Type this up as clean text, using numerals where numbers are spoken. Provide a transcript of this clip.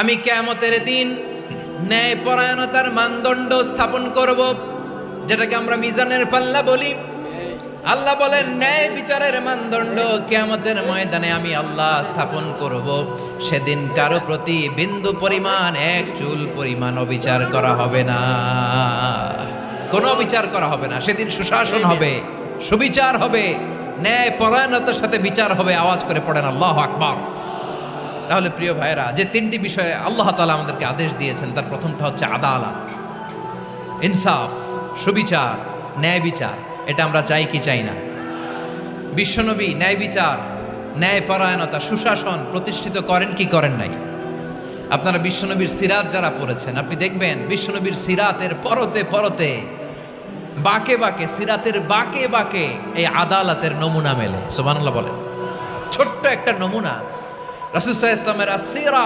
আমি কিয়ামতের দিন ন্যায়পরায়ণতার মানদণ্ড স্থাপন করব, যেটাকে আমরা মিজানের পাল্লা বলি। আল্লাহ বলেন ন্যায় বিচারের মানদণ্ড কিয়ামতের ময়দানে আমি আল্লাহ স্থাপন করব। সেদিন কারো প্রতি বিন্দু পরিমাণ, এক চুল পরিমাণ অবিচার করা হবে না, কোনো অবিচার করা হবে না। সেদিন সুশাসন হবে, সুবিচার হবে, ন্যায় পরায়ণতার সাথে বিচার হবে। আওয়াজ করে পড়েন আল্লাহু আকবার। তাহলে প্রিয় ভাইরা, যে তিনটি বিষয়ে আল্লাহ তাআলা আমাদেরকে আদেশ দিয়েছেন, তার প্রথমটা হচ্ছে আদালত, ইনসাফ, সুবিচার, ন্যায় বিচার। এটা আমরা চাই কি চাই না? বিশ্বনবী ন্যায় বিচার, ন্যায় পরায়ণতা, সুশাসন প্রতিষ্ঠিত করেন কি করেন নাই? আপনারা বিশ্বনবীর সিরাত যারা পড়েছেন, আপনি দেখবেন বিশ্বনবীর সিরাতের পরতে পরতে, বাঁকে বাঁকে, সিরাতের বাঁকে বাঁকে এই আদালতের নমুনা মেলে। সুবহানাল্লাহ বলেন। ছোট্ট একটা নমুনা রাসূল সাল্লাল্লাহু আলাইহি ওয়াসাল্লামের আসিরা